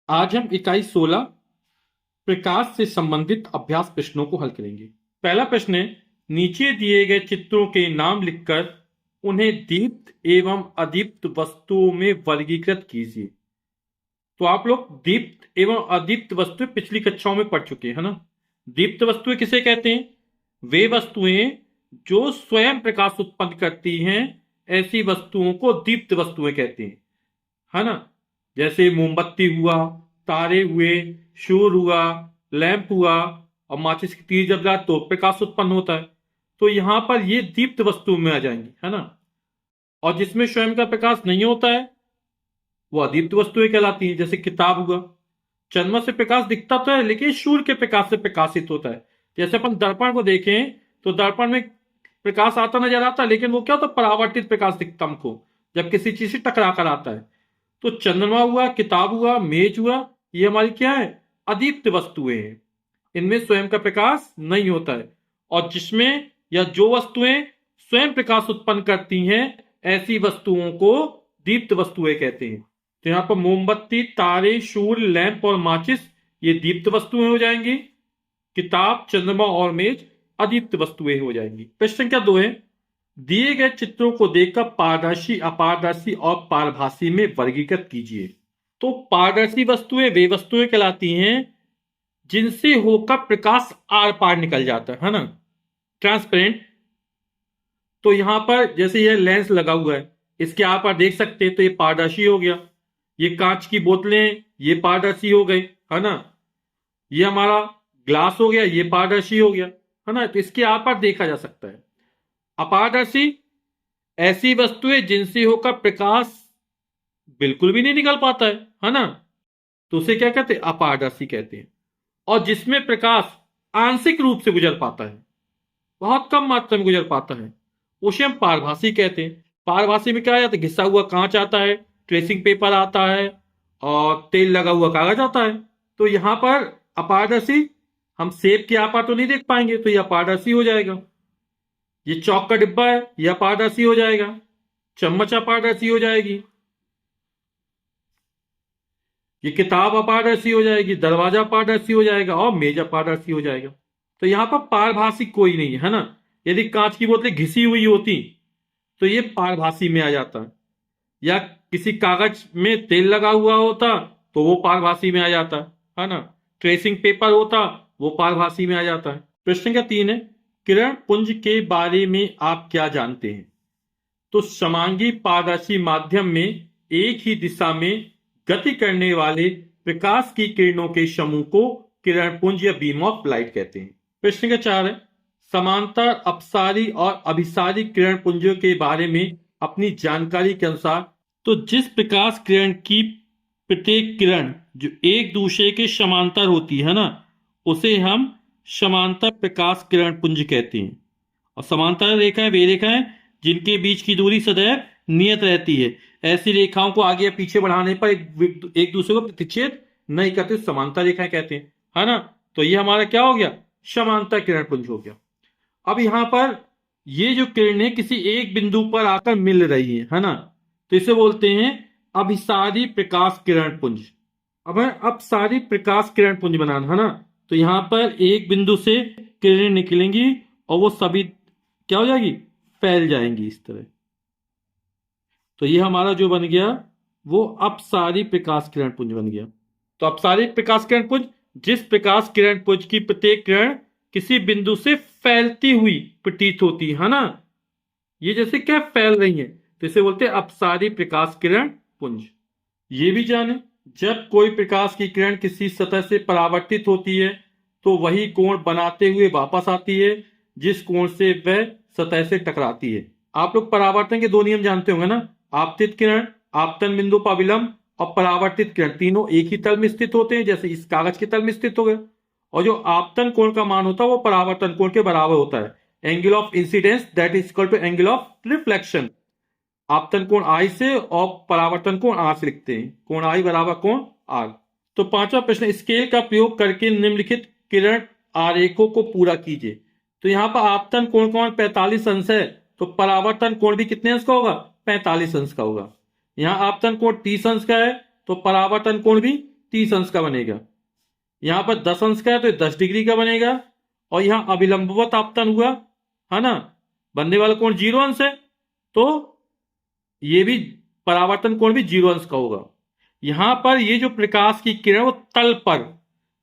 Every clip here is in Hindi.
आज हम इकाई 16 प्रकाश से संबंधित अभ्यास प्रश्नों को हल करेंगे। पहला प्रश्न है, नीचे दिए गए चित्रों के नाम लिखकर उन्हें दीप्त एवं अदीप्त वस्तुओं में वर्गीकृत कीजिए। तो आप लोग दीप्त एवं अदीप्त वस्तुएं पिछली कक्षाओं में पढ़ चुके हैं, है ना। दीप्त वस्तुएं किसे कहते हैं? वे वस्तुएं जो स्वयं प्रकाश उत्पन्न करती हैं, ऐसी वस्तुओं को दीप्त वस्तुएं कहते हैं, है ना। जैसे मोमबत्ती हुआ, तारे हुए, सूर्य हुआ, लैंप हुआ, और माचिस की तीर जब जाए तो प्रकाश उत्पन्न होता है। तो यहां पर ये दीप्त वस्तु में आ जाएंगी, है ना। और जिसमें स्वयं का प्रकाश नहीं होता है वो अदीप्त वस्तुएं कहलाती हैं। जैसे किताब हुआ, चंद्रमा से प्रकाश दिखता तो है लेकिन सूर्य के प्रकाश से प्रकाशित होता है। जैसे अपन दर्पण को देखें तो दर्पण में प्रकाश आता नजर आता है, लेकिन वो क्या होता है, परावर्तित प्रकाश दिखता हमको जब किसी चीज से टकरा कर आता है। तो चंद्रमा हुआ, किताब हुआ, मेज हुआ, ये हमारी क्या है, अदीप्त वस्तुएं हैं। इनमें स्वयं का प्रकाश नहीं होता है। और जिसमें या जो वस्तुएं स्वयं प्रकाश उत्पन्न करती हैं, ऐसी वस्तुओं को दीप्त वस्तुएं कहते हैं। तो यहां पर मोमबत्ती, तारे, सूर्य, लैंप और माचिस ये दीप्त वस्तुएं हो जाएंगी। किताब, चंद्रमा और मेज अदीप्त वस्तुएं हो जाएंगी। प्रश्न संख्या 2 है, दिए गए चित्रों को देखकर पारदर्शी, अपारदर्शी और पारभासी में वर्गीकृत कीजिए। तो पारदर्शी वस्तुएं वे वस्तुएं कहलाती हैं जिनसे होकर प्रकाश आर पार निकल जाता है ना, ट्रांसपेरेंट। तो यहां पर जैसे यह लेंस लगा हुआ है, इसके आर पार देख सकते हैं, तो ये पारदर्शी हो गया। ये कांच की बोतलें, ये पारदर्शी हो गई, है ना। ये हमारा ग्लास हो गया, ये पारदर्शी हो गया, है ना। तो इसके आर पार देखा जा सकता है। अपारदर्शी ऐसी वस्तुएं जिनसे होकर प्रकाश बिल्कुल भी नहीं निकल पाता है ना। तो उसे क्या कहते हैं, अपारदर्शी कहते हैं। और जिसमें प्रकाश आंशिक रूप से गुजर पाता है, बहुत कम मात्रा में गुजर पाता है, उसे हम पारभासी कहते हैं। पारभासी में क्या आ जाता है, घिसा हुआ कांच आता है, ट्रेसिंग पेपर आता है, और तेल लगा हुआ कागज आता है। तो यहां पर अपारदर्शी हम सेब के आपार तो नहीं देख पाएंगे, तो यह अपारदर्शी हो जाएगा। ये चौक का डिब्बा है, यह अपारदर्शी हो जाएगा। चम्मच अपारदर्शी हो जाएगी। ये किताब अपारदर्शी हो जाएगी, दरवाजा अपारदर्शी हो जाएगा, और मेज अपारदर्शी हो जाएगा। तो यहां पर पारभासी कोई नहीं है ना। यदि कांच की बोतलें घिसी हुई होती तो ये पारभासी में आ जाता, या किसी कागज में तेल लगा हुआ होता तो वो पारभासी में आ जाता, है ना। ट्रेसिंग पेपर होता वो पारभासी में आ जाता है। प्रश्न संख्या 3 है, किरण पुंज के बारे में आप क्या जानते हैं? तो समांगी पारदर्शी माध्यम में एक ही दिशा में गति करने वाले प्रकाश की किरणों के समूह को किरण पुंज या बीम ऑफ लाइट कहते हैं। प्रश्न संख्या 4 है, समांतर, अपसारी और अभिसारी किरण पुंजों के बारे में अपनी जानकारी के अनुसार तो जिस प्रकाश किरण की प्रत्येक किरण जो एक दूसरे के समांतर होती है ना, उसे हम समांतर प्रकाश किरण पुंज कहते हैं। और समांतर रेखाएं वे रेखाएं जिनके बीच की दूरी सदैव नियत रहती है। ऐसी रेखाओं को आगे या पीछे बढ़ाने पर एक दूसरे को प्रतिच्छेद नहीं करते, समांतर रेखाएं कहते हैं, है ना। तो ये हमारा क्या हो गया, समांतर किरण पुंज हो गया। अब यहां पर ये जो किरणें किसी एक बिंदु पर आकर मिल रही है ना, तो इसे बोलते हैं अभिसारी प्रकाश किरण पुंज। अब है अपसारी प्रकाश किरण पुंज बनाना, है ना। तो यहां पर एक बिंदु से किरणें निकलेंगी और वो सभी क्या हो जाएगी, फैल जाएंगी इस तरह। तो ये हमारा जो बन गया वो अपसारी प्रकाश किरण पुंज बन गया। तो अपसारी प्रकाश किरण पुंज जिस प्रकाश किरण पुंज की प्रत्येक किरण किसी बिंदु से फैलती हुई प्रतीत होती है ना, ये जैसे क्या फैल रही है, तो इसे बोलते हैं अपसारी प्रकाश किरण पुंज। ये भी जाने, जब कोई प्रकाश की किरण किसी सतह से परावर्तित होती है तो वही कोण बनाते हुए वापस आती है जिस कोण से वह सतह से टकराती है। आप लोग परावर्तन के दो नियम जानते होंगे ना, आपतित किरण, आपतन बिंदु पर विलंब, और परावर्तित किरण, तीनों एक ही तल में स्थित होते हैं, जैसे इस कागज के तल में स्थित हो गए। और जो आपतन कोण का मान होता है वो परावर्तन कोण के बराबर होता है, angle of incidence that is equal to angle of reflection. आपतन कोण आई से और परावर्तन कोण आर से लिखते हैं, कोण आई बराबर कोण आर। तो पांचवा प्रश्न, स्केल का प्रयोग करके निम्नलिखित किरण आरेखों को पूरा कीजिए। तो यहां पर आपतन कोण का मान 45 अंश है, तो परावर्तन कोण भी कितने अंश का होगा, 45 अंश का होगा। यहां आपतन कोण 30 अंश का है, तो परावर्तन कोण भी 30 अंश का बनेगा। यहां पर 10 अंश का है तो 10 डिग्री का बनेगा। और यहां अभिलंबवत आपतन हुआ, है ना, बनने वाला कोण 0 अंश है, तो ये भी परावर्तन कोण भी 0 अंश का होगा। यहां पर ये जो प्रकाश की किरण वो तल पर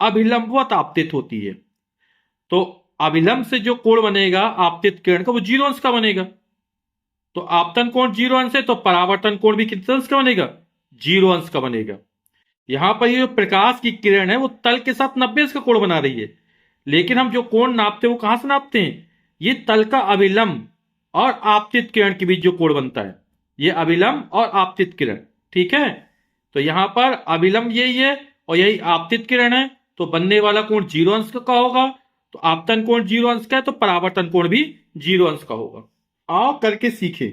अभिलंबवत आपतित होती है, तो अभिलंब से जो कोण बनेगा आपतित किरण का वो 0 अंश का बनेगा। तो आपतन कोण 0 अंश है तो परावर्तन कोण भी कितने अंश का बनेगा? 0 अंश का बनेगा। यहां पर ये जो प्रकाश की किरण है वो तल के साथ 90 अंश का कोण बना रही है, लेकिन हम जो कोण नापते हैं वो कहां से नापते हैं? ये तल का अभिलंब और आपतित किरण के बीच जो कोण बनता है, ये अभिलंब और आपतित किरण, ठीक है। तो यहां पर अभिलंब यही है और यही आपतित किरण है, तो बनने वाला कोण 0 अंश का होगा। तो आपतन कोण 0 अंश का है तो परावर्तन कोण भी 0 अंश का होगा। आओ करके सीखे।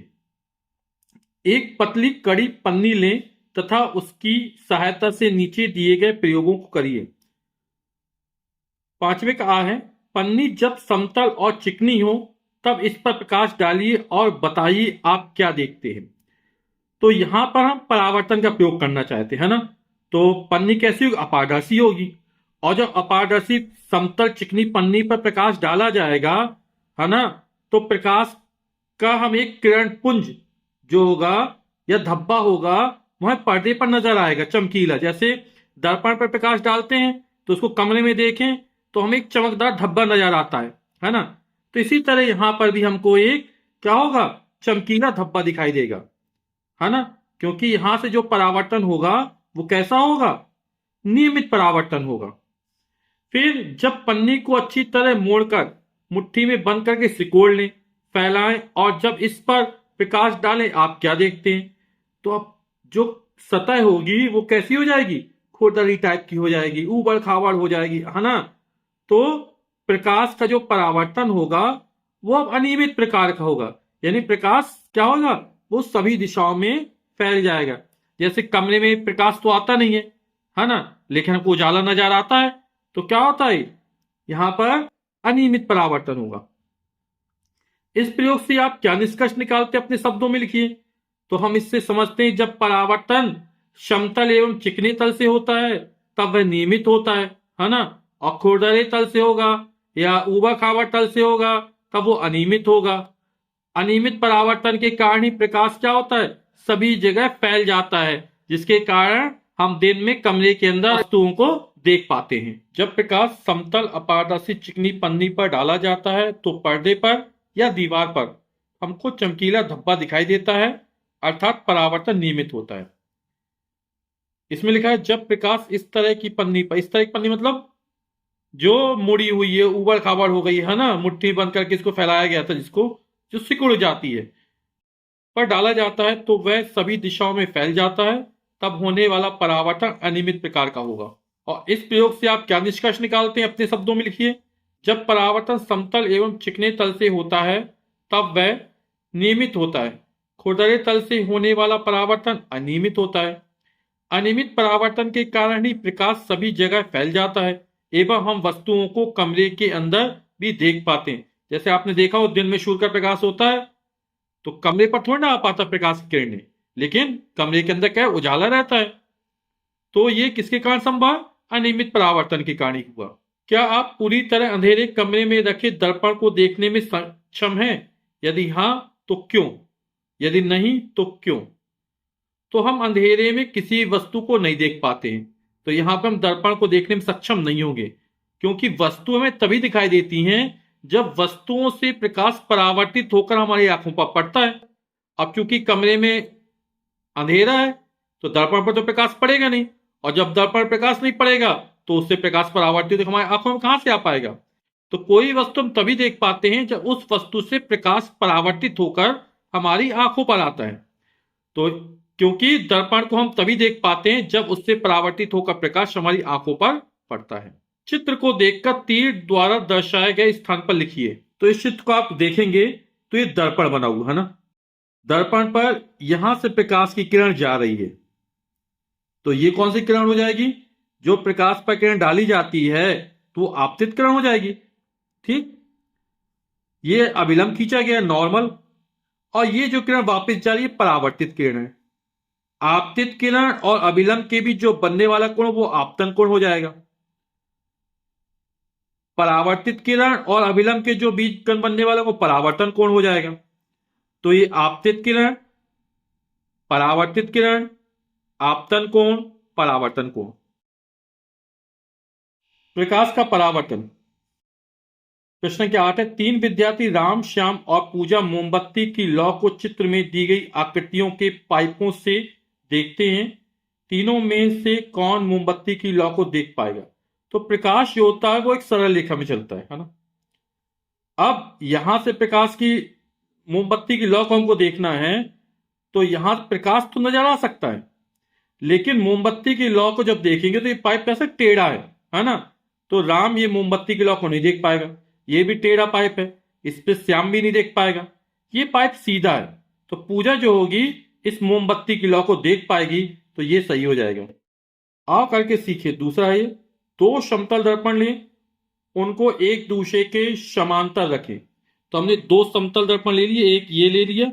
एक पतली कड़ी पन्नी लें तथा उसकी सहायता से नीचे दिए गए प्रयोगों को करिए। 5वें का आ है, पन्नी जब समतल और चिकनी हो तब इस पर प्रकाश डालिए और बताइए आप क्या देखते हैं। तो यहां पर हम परावर्तन का प्रयोग करना चाहते हैं ना, तो पन्नी कैसी होगी? अपारदर्शी होगी। और जब अपारदर्शी समतल चिकनी पन्नी पर प्रकाश डाला जाएगा, है ना, तो प्रकाश का हम एक किरण पुंज जो होगा या धब्बा होगा वह पर्दे पर नजर आएगा, चमकीला। जैसे दर्पण पर प्रकाश डालते हैं तो उसको कमरे में देखें तो हमें एक चमकदार धब्बा नजर आता है ना। तो इसी तरह यहां पर भी हमको एक क्या होगा? चमकीला धब्बा दिखाई देगा, है ना, क्योंकि यहां से जो परावर्तन होगा वो कैसा होगा? नियमित परावर्तन होगा। फिर जब पन्नी को अच्छी तरह मोड़कर मुट्ठी में बंद करके सिकोड़ लें, फैलाएं और जब इस पर प्रकाश डालें, आप क्या देखते हैं? तो अब जो सतह होगी वो कैसी हो जाएगी? खुरदरी टाइप की हो जाएगी, ऊबड़ खाबड़ हो जाएगी, है ना। तो प्रकाश का जो परावर्तन होगा वो अब अनियमित प्रकार का होगा, यानी प्रकाश क्या होगा? वो सभी दिशाओं में फैल जाएगा। जैसे कमरे में प्रकाश तो आता नहीं है ना, लेकिन हमको उजाला नजर आता है, तो क्या होता है? यहां पर अनियमित परावर्तन होगा। इस प्रयोग से आप क्या निष्कर्ष निकालते हैं? अपने शब्दों में लिखिए। तो हम इससे समझते हैं जब परावर्तन समतल एवं चिकने तल से होता है तब वह नियमित होता है ना, और खुरदरे तल से होगा या ऊबड़ खाबड़ तल से होगा तब वो अनियमित होगा। अनियमित परावर्तन के कारण ही प्रकाश क्या होता है? सभी जगह फैल जाता है, जिसके कारण हम दिन में कमरे के अंदर वस्तुओं को देख पाते हैं। जब प्रकाश समतल अपारदर्शी चिकनी पन्नी पर डाला जाता है तो पर्दे पर या दीवार पर हमको चमकीला धब्बा दिखाई देता है, अर्थात परावर्तन नियमित होता है। इसमें लिखा है जब प्रकाश इस तरह की पन्नी पर, इस तरह की पन्नी मतलब जो मुड़ी हुई है, ऊबड़ खाबड़ हो गई है ना, मुट्ठी बंद करके इसको फैलाया गया था, जिसको जो सिकुड़ जाती है, पर डाला जाता है तो वह सभी दिशाओं में फैल जाता है, तब होने वाला परावर्तन अनियमित प्रकार का होगा। और इस प्रयोग से आप क्या निष्कर्ष निकालते हैं? अपने शब्दों में लिखिए। जब परावर्तन समतल एवं चिकने तल से होता है तब वह नियमित होता है, खुरदरे तल से होने वाला परावर्तन अनियमित होता है। अनियमित परावर्तन के कारण ही प्रकाश सभी जगह फैल जाता है एवं हम वस्तुओं को कमरे के अंदर भी देख पाते हैं। जैसे आपने देखा हो दिन में सूर्य का प्रकाश होता है तो कमरे पर थोड़ा ना आ पाता प्रकाश की किरणें, लेकिन कमरे के अंदर क्या है? उजाला रहता है। तो ये किसके कारण संभव? अनियमित परावर्तन के कारण ही हुआ। क्या आप पूरी तरह अंधेरे कमरे में रखे दर्पण को देखने में सक्षम हैं? यदि हाँ तो क्यों? यदि नहीं तो क्यों? तो हम अंधेरे में किसी वस्तु को नहीं देख पाते हैं, तो यहां पर हम दर्पण को देखने में सक्षम नहीं होंगे, क्योंकि वस्तु हमें तभी दिखाई देती हैं जब वस्तुओं से प्रकाश परावर्तित होकर हमारी आंखों पर पड़ता है। अब क्योंकि कमरे में अंधेरा है तो दर्पण पर तो प्रकाश पड़ेगा नहीं, और जब दर्पण प्रकाश नहीं पड़ेगा तो उससे प्रकाश परावर्तित हमारी आंखों में कहां से आ पाएगा? तो कोई वस्तु हम तभी देख पाते हैं जब उस वस्तु से प्रकाश परावर्तित होकर हमारी आंखों पर आता है। तो क्योंकि दर्पण को हम तभी देख पाते हैं जब उससे परावर्तित होकर प्रकाश हमारी आंखों पर पड़ता है। चित्र को देखकर तीर द्वारा दर्शाए गए स्थान पर लिखिए। तो इस चित्र को आप देखेंगे तो ये दर्पण बना हुआ है ना, दर्पण पर यहां से प्रकाश की किरण जा रही है, तो ये कौन सी किरण हो जाएगी? जो प्रकाश पर किरण डाली जाती है तो वो आपतित किरण हो जाएगी, ठीक। ये अभिलंब खींचा गया नॉर्मल, और ये जो किरण वापस जा रही है परावर्तित किरण है। आपतित किरण और अभिलंब के बीच जो बनने वाला कोण वो आपतन कोण हो जाएगा। परावर्तित किरण और अभिलंब के जो बीच कण बनने वाला वो परावर्तन कोण हो जाएगा। तो ये आपतित किरण, परावर्तित किरण, आपतन कोण, परावर्तन कोण। प्रकाश का परावर्तन। प्रश्न क्या 8 है। 3 विद्यार्थी राम, श्याम और पूजा मोमबत्ती की लौ को चित्र में दी गई आकृतियों के पाइपों से देखते हैं। तीनों में से कौन मोमबत्ती की लौ को देख पाएगा? तो प्रकाश जो होता है वो एक सरल रेखा में चलता है ना। अब यहां से प्रकाश की, मोमबत्ती की लौ को हमको देखना है, तो यहां प्रकाश तो नजर आ सकता है, लेकिन मोमबत्ती की लौ को जब देखेंगे तो ये पाइप कैसे टेढ़ा है ना। तो राम ये मोमबत्ती की लौ को नहीं देख पाएगा, ये भी टेढ़ा पाइप है, इस पे श्याम भी नहीं देख पाएगा, ये पाइप सीधा है। तो पूजा जो होगी इस मोमबत्ती की लौ को देख पाएगी, तो ये सही हो जाएगा। आओ करके सीखे। दूसरा है ये, 2 समतल दर्पण लें, उनको एक दूसरे के समांतर रखें। तो हमने 2 समतल दर्पण ले लिए, एक ये ले लिया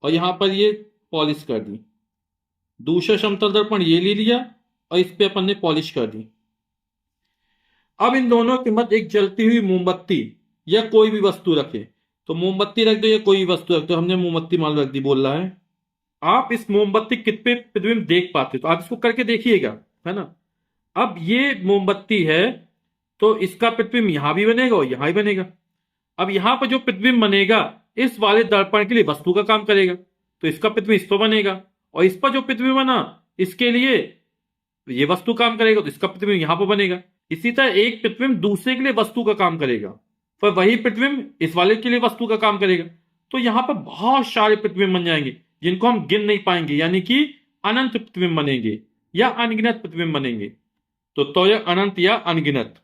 और यहां पर ये पॉलिश कर दी। दूसरा समतल दर्पण ये ले लिया और इस पे अपन ने पॉलिश कर दी। अब इन दोनों के मध्य एक जलती हुई मोमबत्ती या कोई भी वस्तु रखे। तो मोमबत्ती रख दो या कोई भी वस्तु रख दो, हमने मोमबत्ती मान रख दी बोल रहा है। आप इस मोमबत्ती कितने प्रतिबिंब देख पाते हो, तो आप इसको करके देखिएगा, है ना। अब ये मोमबत्ती है तो इसका प्रतिबिंब यहां भी बनेगा और यहां भी बनेगा। अब यहां पर जो प्रतिबिंब बनेगा इस वाले दर्पण के लिए वस्तु का काम करेगा, तो इसका प्रतिबिंब इस पर बनेगा, और इस पर जो प्रतिबिंब बना इसके लिए ये वस्तु काम करेगा, तो इसका प्रतिबिंब यहां पर बनेगा। इसी तरह एक प्रतिबिंब दूसरे के लिए वस्तु का काम करेगा, पर वही प्रतिबिंब इस वाले के लिए वस्तु का काम करेगा। तो यहां पर बहुत सारे प्रतिबिंब बन जाएंगे जिनको हम गिन नहीं पाएंगे, यानी कि अनंत प्रतिबिंब बनेंगे या अनगिनत प्रतिबिंब बनेंगे। तो यह अनंत या अनगिनत।